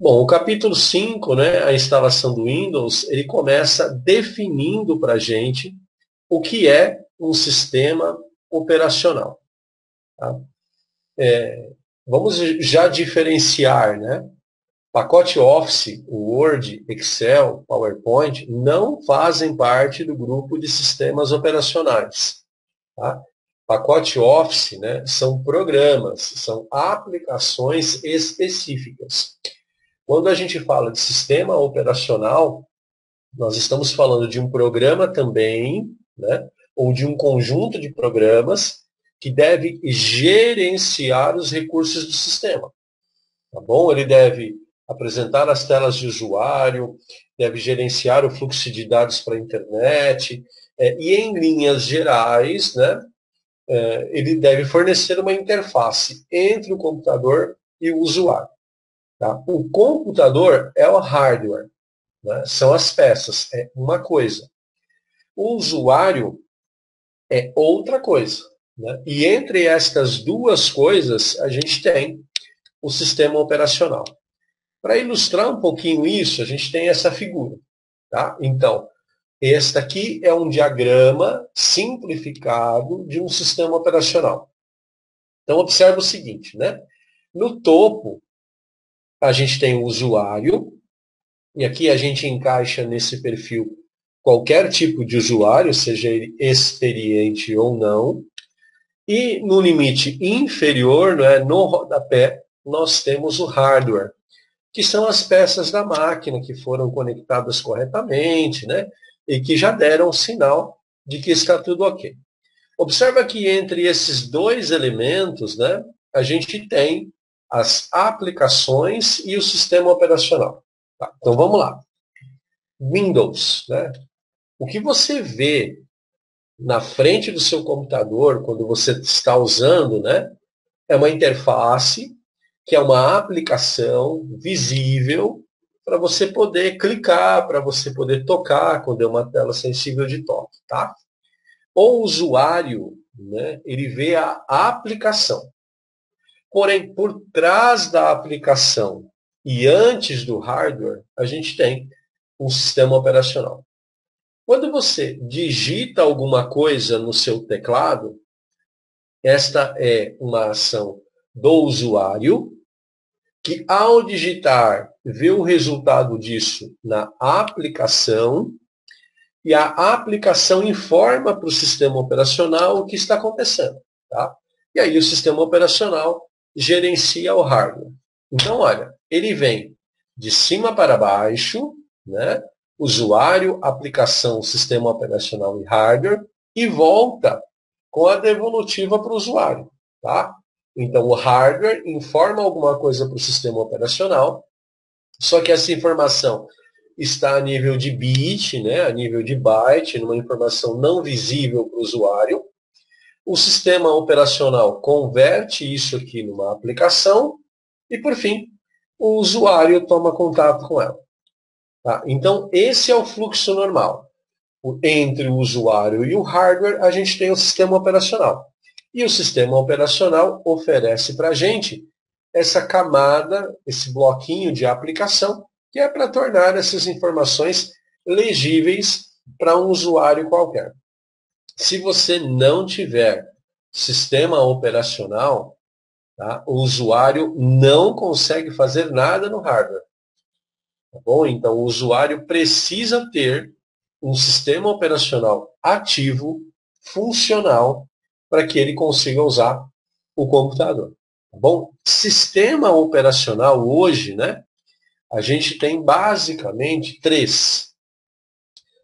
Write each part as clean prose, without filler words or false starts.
Bom, o capítulo 5, né, a instalação do Windows, ele começa definindo para a gente o que é um sistema operacional. Tá? Vamos já diferenciar, né? Pacote Office, Word, Excel, PowerPoint não fazem parte do grupo de sistemas operacionais. Tá? Pacote Office, né, são programas, são aplicações específicas. Quando a gente fala de sistema operacional, nós estamos falando de um programa também, né, ou de um conjunto de programas que deve gerenciar os recursos do sistema. Tá bom? Ele deve apresentar as telas de usuário, deve gerenciar o fluxo de dados para a internet, e em linhas gerais, né, ele deve fornecer uma interface entre o computador e o usuário. Tá? O computador é o hardware, né? São as peças, é uma coisa. O usuário é outra coisa. Né? E entre estas duas coisas, a gente tem o sistema operacional. Para ilustrar um pouquinho isso, a gente tem essa figura. Tá? Então, este aqui é um diagrama simplificado de um sistema operacional. Então, observe o seguinte, né? No topo, a gente tem o usuário, e aqui a gente encaixa nesse perfil qualquer tipo de usuário, seja ele experiente ou não. E no limite inferior, né, no rodapé, nós temos o hardware, que são as peças da máquina que foram conectadas corretamente, né, e que já deram sinal de que está tudo ok. Observa que entre esses dois elementos, né, a gente tem as aplicações e o sistema operacional. Tá, então vamos lá. Windows, né? O que você vê na frente do seu computador quando você está usando, né, é uma interface que é uma aplicação visível para você poder clicar, para você poder tocar quando é uma tela sensível de toque, tá? O usuário, né, ele vê a aplicação. Porém, por trás da aplicação e antes do hardware, a gente tem um sistema operacional. Quando você digita alguma coisa no seu teclado, esta é uma ação do usuário, que ao digitar, vê o resultado disso na aplicação, e a aplicação informa para o sistema operacional o que está acontecendo. Tá? E aí o sistema operacional gerencia o hardware. Então, olha, ele vem de cima para baixo, né? Usuário, aplicação, sistema operacional e hardware, e volta com a devolutiva para o usuário. Tá? Então, o hardware informa alguma coisa para o sistema operacional, só que essa informação está a nível de bit, né, a nível de byte, numa informação não visível para o usuário. O sistema operacional converte isso aqui numa aplicação e, por fim, o usuário toma contato com ela. Tá? Então, esse é o fluxo normal. Entre o usuário e o hardware, a gente tem o sistema operacional. E o sistema operacional oferece para a gente essa camada, esse bloquinho de aplicação, que é para tornar essas informações legíveis para um usuário qualquer. Se você não tiver sistema operacional, tá, o usuário não consegue fazer nada no hardware. Tá bom? Então, o usuário precisa ter um sistema operacional ativo, funcional, para que ele consiga usar o computador. Tá bom? Sistema operacional hoje, né? A gente tem basicamente três: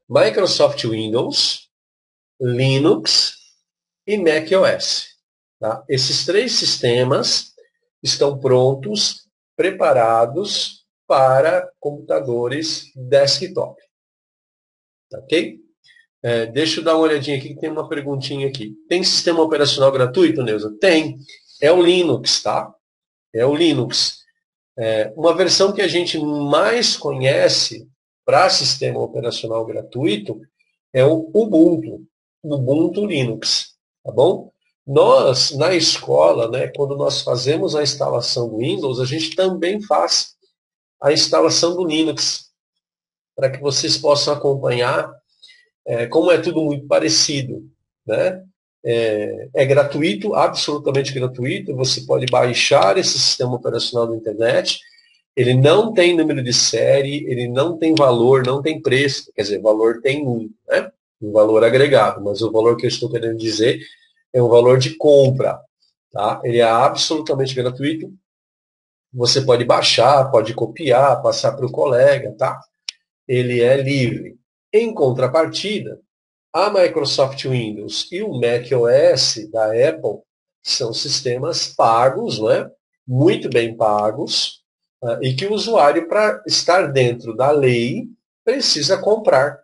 Microsoft Windows, Linux e macOS. Tá? Esses três sistemas estão prontos, preparados para computadores desktop. Ok? Deixa eu dar uma olhadinha aqui, que tem uma perguntinha aqui. Tem sistema operacional gratuito, Neuza? Tem. É o Linux, tá? É o Linux. Uma versão que a gente mais conhece para sistema operacional gratuito é o Ubuntu. Ubuntu Linux, tá bom? Nós, na escola, né, quando nós fazemos a instalação do Windows, a gente também faz a instalação do Linux, para que vocês possam acompanhar como é tudo muito parecido, né? É gratuito, absolutamente gratuito, você pode baixar esse sistema operacional da internet, ele não tem número de série, ele não tem valor, não tem preço, quer dizer, valor tem né? Um valor agregado, mas o valor que eu estou querendo dizer é um valor de compra, tá? Ele é absolutamente gratuito, você pode baixar, pode copiar, passar para o colega, tá? Ele é livre. Em contrapartida, a Microsoft Windows e o macOS da Apple são sistemas pagos, não é? Muito bem pagos, e que o usuário, para estar dentro da lei, precisa comprar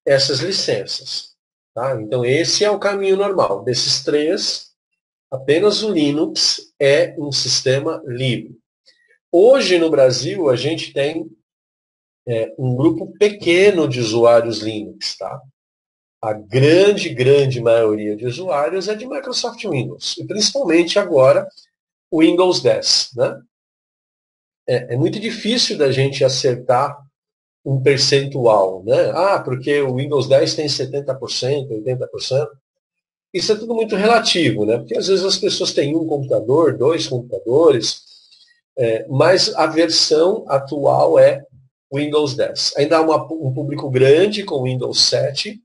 essas licenças. Tá? Então, esse é o caminho normal. Desses três, apenas o Linux é um sistema livre. Hoje, no Brasil, a gente tem um grupo pequeno de usuários Linux. Tá? A grande maioria de usuários é de Microsoft Windows. E principalmente agora, o Windows 10. Né? É muito difícil da gente acertar um percentual, né? Porque o Windows 10 tem 70%, 80%. Isso é tudo muito relativo, né? Porque às vezes as pessoas têm um computador, dois computadores, mas a versão atual é Windows 10. Ainda há um público grande com Windows 7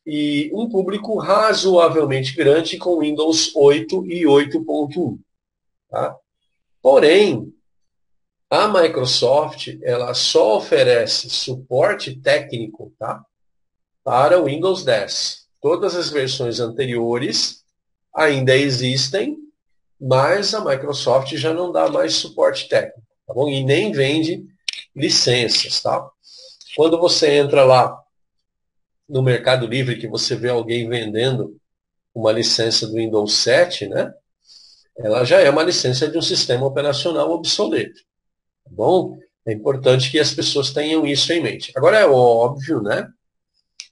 e um público razoavelmente grande com Windows 8 e 8.1. Tá? Porém, a Microsoft ela só oferece suporte técnico, tá, para o Windows 10. Todas as versões anteriores ainda existem, mas a Microsoft já não dá mais suporte técnico, tá bom? E nem vende licenças, tá? Quando você entra lá no Mercado Livre, que você vê alguém vendendo uma licença do Windows 7, né? Ela já é uma licença de um sistema operacional obsoleto. Bom, é importante que as pessoas tenham isso em mente. Agora é óbvio, né,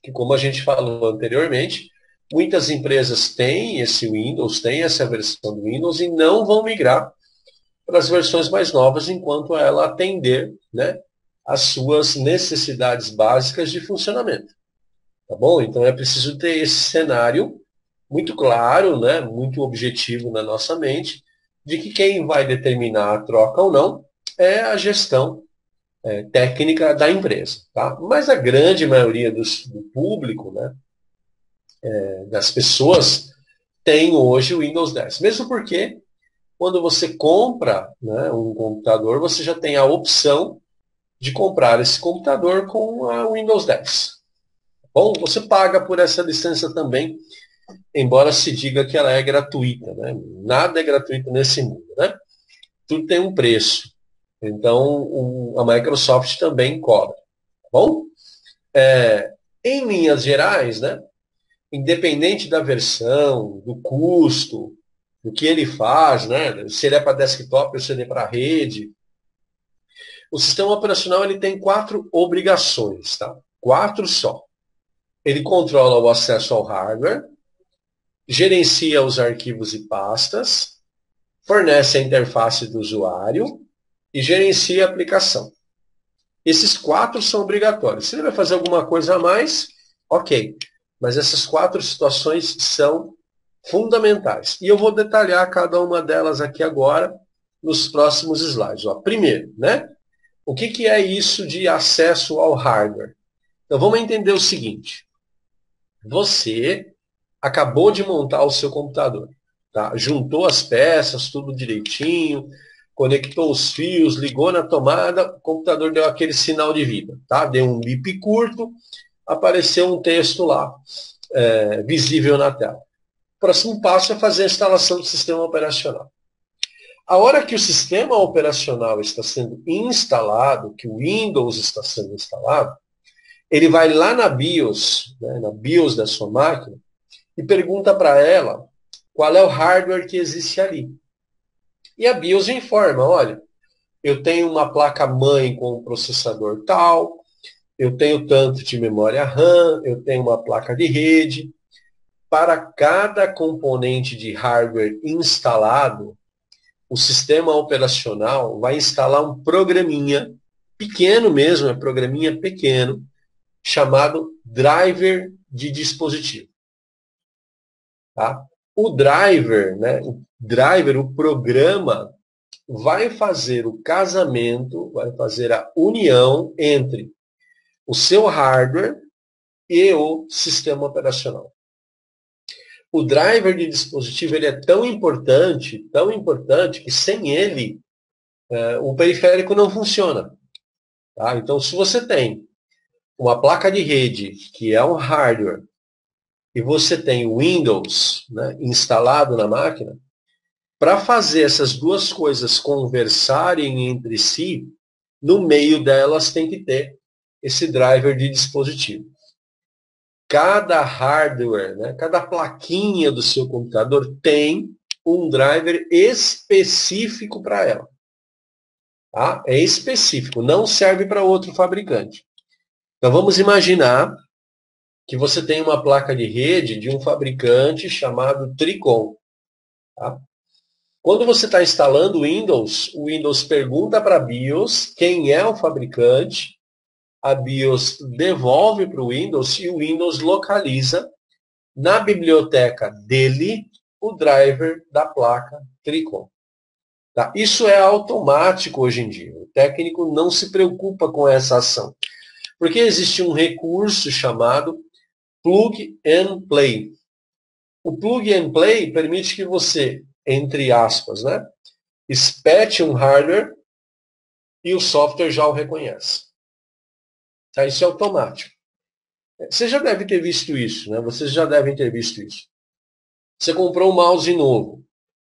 que como a gente falou anteriormente, muitas empresas têm esse Windows, têm essa versão do Windows e não vão migrar para as versões mais novas enquanto ela atender, né, as suas necessidades básicas de funcionamento. Tá bom? Então é preciso ter esse cenário muito claro, né, muito objetivo na nossa mente, de que quem vai determinar a troca ou não é a gestão técnica da empresa. Tá? Mas a grande maioria do público, né, das pessoas, tem hoje o Windows 10. Mesmo porque, quando você compra, né, um computador, você já tem a opção de comprar esse computador com a Windows 10. Bom, você paga por essa licença também, embora se diga que ela é gratuita. Né? Nada é gratuito nesse mundo. Né? Tudo tem um preço. Então, a Microsoft também cobra. Tá bom? Em linhas gerais, né, independente da versão, do custo, do que ele faz, né, se ele é para desktop ou se ele é para rede, o sistema operacional ele tem 4 obrigações. Tá? 4 só. Ele controla o acesso ao hardware, gerencia os arquivos e pastas, fornece a interface do usuário e gerencia a aplicação. Esses 4 são obrigatórios. Se ele vai fazer alguma coisa a mais, ok. Mas essas 4 situações são fundamentais. E eu vou detalhar cada uma delas aqui agora, nos próximos slides. Ó, primeiro, né? O que é isso de acesso ao hardware? Então vamos entender o seguinte. Você acabou de montar o seu computador. Tá? Juntou as peças, tudo direitinho, conectou os fios, ligou na tomada, o computador deu aquele sinal de vida. Tá? Deu um bip curto, apareceu um texto lá, visível na tela. O próximo passo é fazer a instalação do sistema operacional. A hora que o sistema operacional está sendo instalado, que o Windows está sendo instalado, ele vai lá na BIOS, né, na BIOS da sua máquina, e pergunta para ela qual é o hardware que existe ali. E a BIOS informa, olha, eu tenho uma placa-mãe com um processador tal, eu tenho tanto de memória RAM, eu tenho uma placa de rede. Para cada componente de hardware instalado, o sistema operacional vai instalar um programinha pequeno mesmo, é programinha pequeno, chamado driver de dispositivo. Tá? O driver, o programa, vai fazer o casamento, vai fazer a união entre o seu hardware e o sistema operacional. O driver de dispositivo ele é tão importante, que sem ele o periférico não funciona. Tá? Então, se você tem uma placa de rede, que é um hardware, e você tem o Windows, né, instalado na máquina, para fazer essas duas coisas conversarem entre si, no meio delas tem que ter esse driver de dispositivo. Cada hardware, né, cada plaquinha do seu computador tem um driver específico para ela. Tá? É específico, não serve para outro fabricante. Então vamos imaginar que você tem uma placa de rede de um fabricante chamado Tricom. Tá? Quando você está instalando o Windows pergunta para a BIOS quem é o fabricante, a BIOS devolve para o Windows e o Windows localiza na biblioteca dele o driver da placa Tricom. Tá? Isso é automático hoje em dia. O técnico não se preocupa com essa ação. Porque existe um recurso chamado Plug and Play. O Plug and Play permite que você, entre aspas, espete um hardware e o software já o reconhece. Tá? Isso é automático. Você já deve ter visto isso, né? Vocês já devem ter visto isso. Você comprou um mouse novo,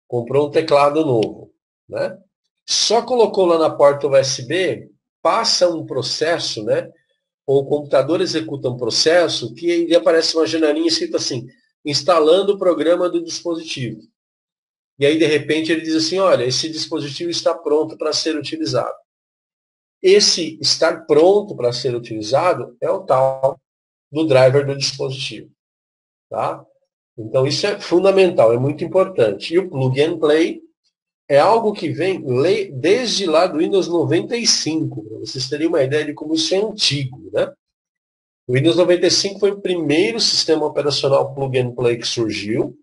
comprou um teclado novo, né? Só colocou lá na porta USB, passa um processo, né? Ou o computador executa um processo que ele aparece uma janelinha escrita assim, instalando o programa do dispositivo. E aí, de repente, ele diz assim, olha, esse dispositivo está pronto para ser utilizado. Esse estar pronto para ser utilizado é o tal do driver do dispositivo. Tá? Então, isso é fundamental, é muito importante. E o Plug and Play é algo que vem desde lá do Windows 95, para vocês terem uma ideia de como isso é antigo. Né? O Windows 95 foi o primeiro sistema operacional Plug and Play que surgiu,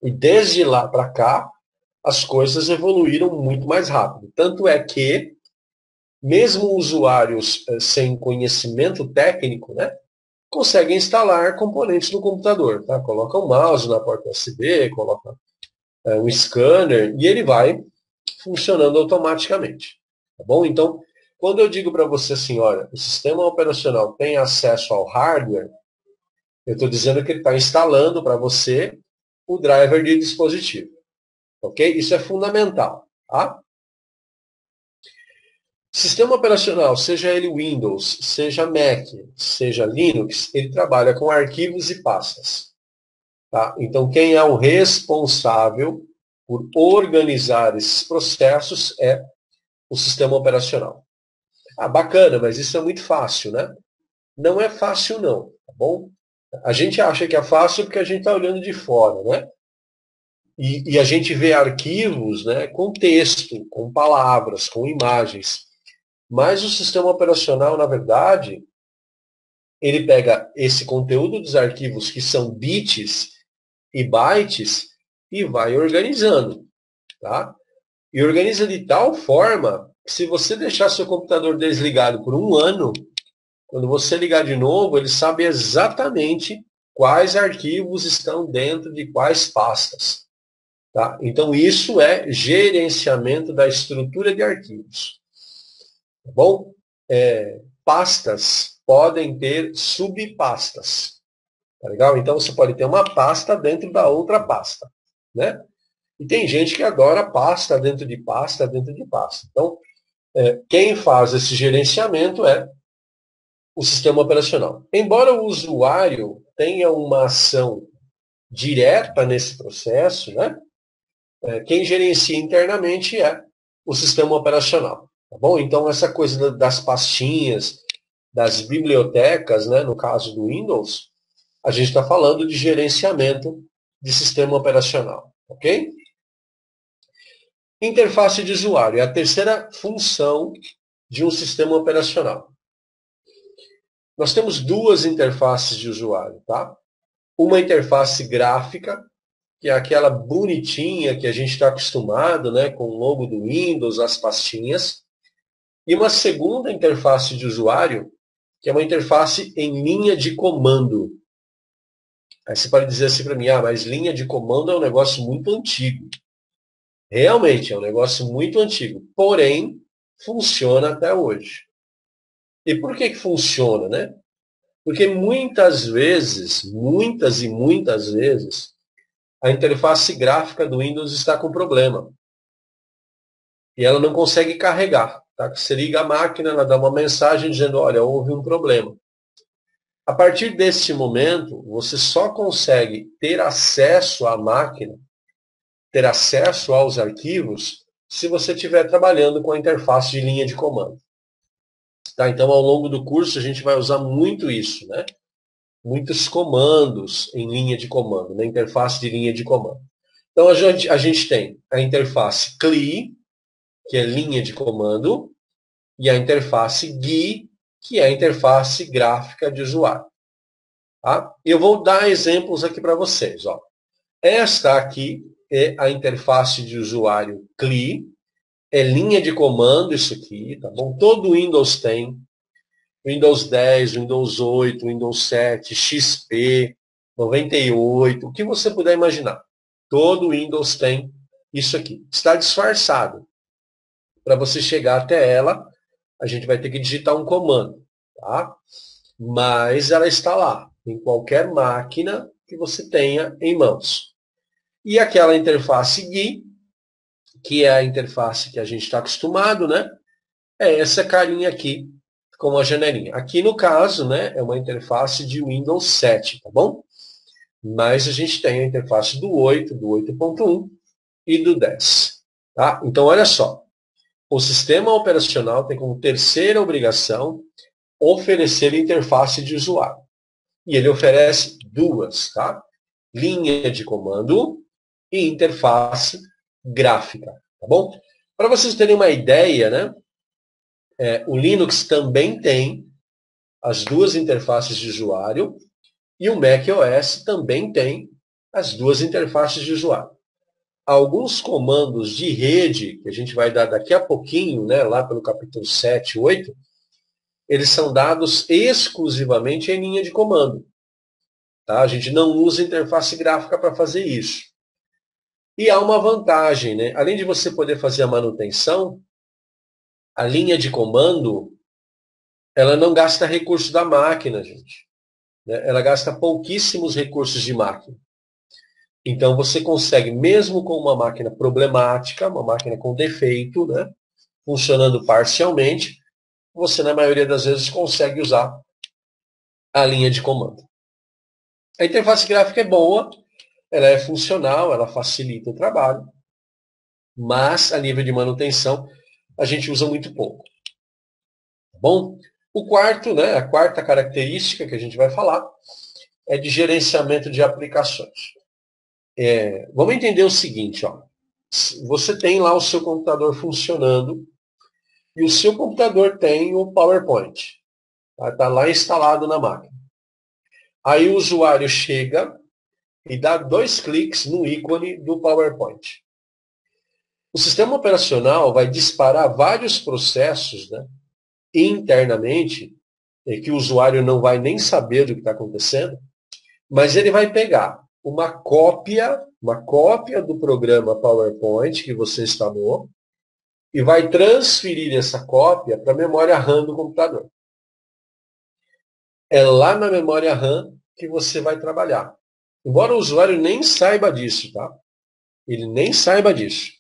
e desde lá para cá, as coisas evoluíram muito mais rápido. Tanto é que, mesmo usuários sem conhecimento técnico, né, conseguem instalar componentes no computador. Tá? Coloca um mouse na porta USB, coloca um scanner, e ele vai funcionando automaticamente. Tá bom? Então, quando eu digo para você assim, olha, o sistema operacional tem acesso ao hardware, eu estou dizendo que ele está instalando para você o driver de dispositivo. Ok? Isso é fundamental. Tá? Sistema operacional, seja ele Windows, seja Mac, seja Linux, ele trabalha com arquivos e pastas. Tá? Então, quem é o responsável por organizar esses processos é o sistema operacional. Ah, bacana, mas isso é muito fácil, né? Não é fácil não, tá bom? A gente acha que é fácil porque a gente está olhando de fora, né? E a gente vê arquivos, né, com texto, com palavras, com imagens. Mas o sistema operacional, na verdade, ele pega esse conteúdo dos arquivos que são bits e bytes e vai organizando, tá? E organiza de tal forma que se você deixar seu computador desligado por um ano, quando você ligar de novo, ele sabe exatamente quais arquivos estão dentro de quais pastas. Tá? Então, isso é gerenciamento da estrutura de arquivos. Tá bom? Pastas podem ter subpastas. Tá legal? Então, você pode ter uma pasta dentro da outra pasta. Né? E tem gente que adora pasta dentro de pasta dentro de pasta. Então, quem faz esse gerenciamento é o sistema operacional. Embora o usuário tenha uma ação direta nesse processo, né? Quem gerencia internamente é o sistema operacional. Tá bom? Então, essa coisa das pastinhas, das bibliotecas, né? No caso do Windows, a gente está falando de gerenciamento de sistema operacional. Ok? Interface de usuário é a terceira função de um sistema operacional. Nós temos duas interfaces de usuário, tá? Uma interface gráfica, que é aquela bonitinha que a gente está acostumado, né, com o logo do Windows, as pastinhas. E uma segunda interface de usuário, que é uma interface em linha de comando. Aí você pode dizer assim para mim, mas linha de comando é um negócio muito antigo. Realmente, é um negócio muito antigo, porém, funciona até hoje. E por que funciona, né? Porque muitas e muitas vezes, a interface gráfica do Windows está com problema. E ela não consegue carregar. Tá? Você liga a máquina, ela dá uma mensagem dizendo, olha, houve um problema. A partir desse momento, você só consegue ter acesso à máquina, ter acesso aos arquivos, se você estiver trabalhando com a interface de linha de comando. Tá? Então, ao longo do curso, a gente vai usar muito isso, né? Muitos comandos em linha de comando, na interface de linha de comando. Então, a gente tem a interface CLI, que é linha de comando, e a interface GUI, que é a interface gráfica de usuário. Tá? Eu vou dar exemplos aqui para vocês. Ó. Esta aqui é a interface de usuário CLI, é linha de comando isso aqui, tá bom? Todo Windows tem. Windows 10, Windows 8, Windows 7, XP, 98, o que você puder imaginar. Todo Windows tem isso aqui. Está disfarçado. Para você chegar até ela, a gente vai ter que digitar um comando. Tá? Mas ela está lá, em qualquer máquina que você tenha em mãos. E aquela interface GUI, que é a interface que a gente está acostumado, né? É essa carinha aqui, com a janelinha. Aqui no caso, né, é uma interface de Windows 7, tá bom? Mas a gente tem a interface do 8, do 8.1 e do 10. Tá? Então, olha só. O sistema operacional tem como terceira obrigação oferecer interface de usuário. E ele oferece duas, tá? Linha de comando e interface gráfica, tá bom? Para vocês terem uma ideia, né? O Linux também tem as duas interfaces de usuário e o macOS também tem as duas interfaces de usuário. Alguns comandos de rede, que a gente vai dar daqui a pouquinho, né, lá pelo capítulo 7, 8, eles são dados exclusivamente em linha de comando. Tá? A gente não usa interface gráfica para fazer isso. E há uma vantagem, né? Além de você poder fazer a manutenção, a linha de comando, ela não gasta recurso da máquina, gente. Ela gasta pouquíssimos recursos de máquina. Então, você consegue, mesmo com uma máquina problemática, uma máquina com defeito, né, funcionando parcialmente, você, na maioria das vezes, consegue usar a linha de comando. A interface gráfica é boa, ela é funcional, ela facilita o trabalho, mas, a nível de manutenção, a gente usa muito pouco. Tá bom? O quarto, né, a quarta característica que a gente vai falar é de gerenciamento de aplicações. Vamos entender o seguinte, ó. Você tem lá o seu computador funcionando e o seu computador tem o PowerPoint. Está lá instalado na máquina. Aí o usuário chega e dá 2 cliques no ícone do PowerPoint. O sistema operacional vai disparar vários processos, né, internamente, que o usuário não vai nem saber do que está acontecendo, mas ele vai pegar uma cópia do programa PowerPoint que você instalou e vai transferir essa cópia para a memória RAM do computador. É lá na memória RAM que você vai trabalhar. Embora o usuário nem saiba disso, tá? Ele nem saiba disso.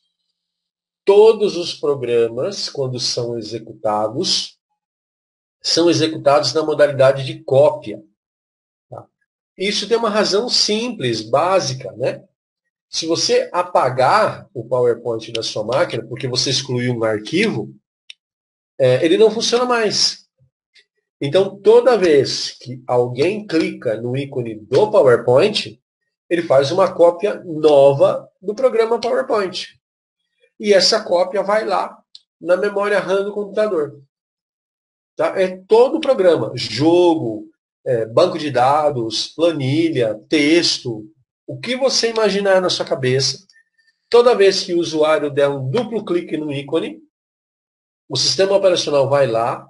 Todos os programas, quando são executados na modalidade de cópia. Tá? Isso tem uma razão simples, básica, né? Se você apagar o PowerPoint da sua máquina, porque você excluiu um arquivo, ele não funciona mais. Então, toda vez que alguém clica no ícone do PowerPoint, ele faz uma cópia nova do programa PowerPoint. E essa cópia vai lá na memória RAM do computador. Tá? É todo o programa, jogo, banco de dados, planilha, texto, o que você imaginar na sua cabeça. Toda vez que o usuário der um duplo clique no ícone, o sistema operacional vai lá,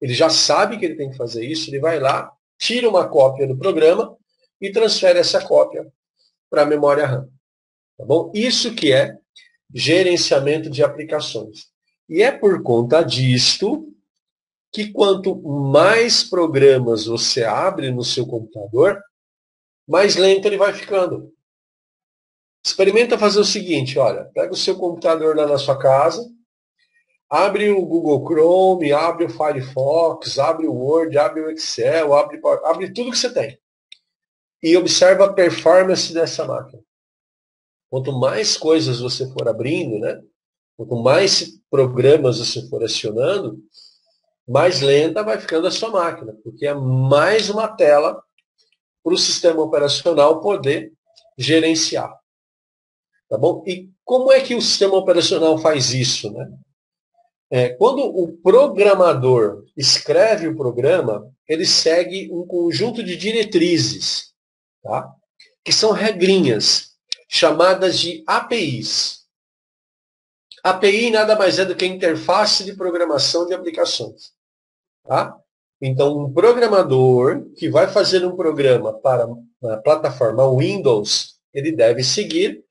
ele já sabe que ele tem que fazer isso, ele vai lá, tira uma cópia do programa e transfere essa cópia para a memória RAM. Tá bom? Isso que é gerenciamento de aplicações. E é por conta disto que quanto mais programas você abre no seu computador, mais lento ele vai ficando. Experimenta fazer o seguinte, olha, pega o seu computador lá na sua casa, abre o Google Chrome, abre o Firefox, abre o Word, abre o Excel, abre tudo que você tem. E observa a performance dessa máquina. Quanto mais coisas você for abrindo, né? Quanto mais programas você for acionando, mais lenta vai ficando a sua máquina, porque é mais uma tela para o sistema operacional poder gerenciar. Tá bom? E como é que o sistema operacional faz isso, né? Quando o programador escreve o programa, ele segue um conjunto de diretrizes, tá? Que são regrinhas, chamadas de APIs. API nada mais é do que a interface de programação de aplicações. Tá? Então, um programador que vai fazer um programa para a plataforma Windows, ele deve seguir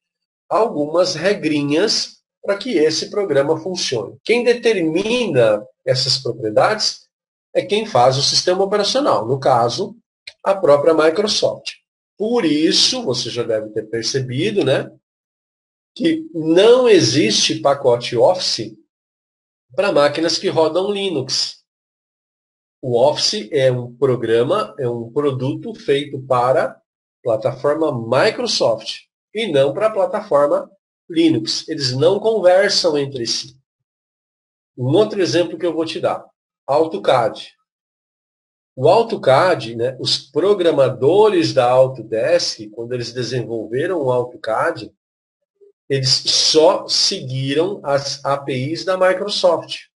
algumas regrinhas para que esse programa funcione. Quem determina essas propriedades é quem faz o sistema operacional, no caso, a própria Microsoft. Por isso, você já deve ter percebido, né, que não existe pacote Office para máquinas que rodam Linux. O Office é um programa, é um produto feito para a plataforma Microsoft e não para a plataforma Linux. Eles não conversam entre si. Um outro exemplo que eu vou te dar, AutoCAD. O AutoCAD, né, os programadores da Autodesk, quando eles desenvolveram o AutoCAD, eles só seguiram as APIs da Microsoft.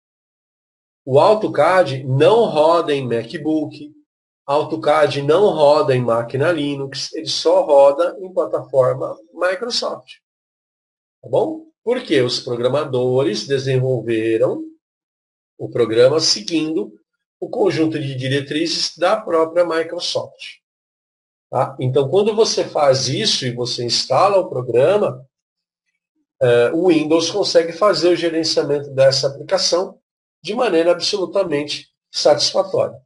O AutoCAD não roda em MacBook, AutoCAD não roda em máquina Linux, ele só roda em plataforma Microsoft. Tá bom? Porque os programadores desenvolveram o programa seguindo o conjunto de diretrizes da própria Microsoft. Tá? Então, quando você faz isso e você instala o programa, o Windows consegue fazer o gerenciamento dessa aplicação de maneira absolutamente satisfatória.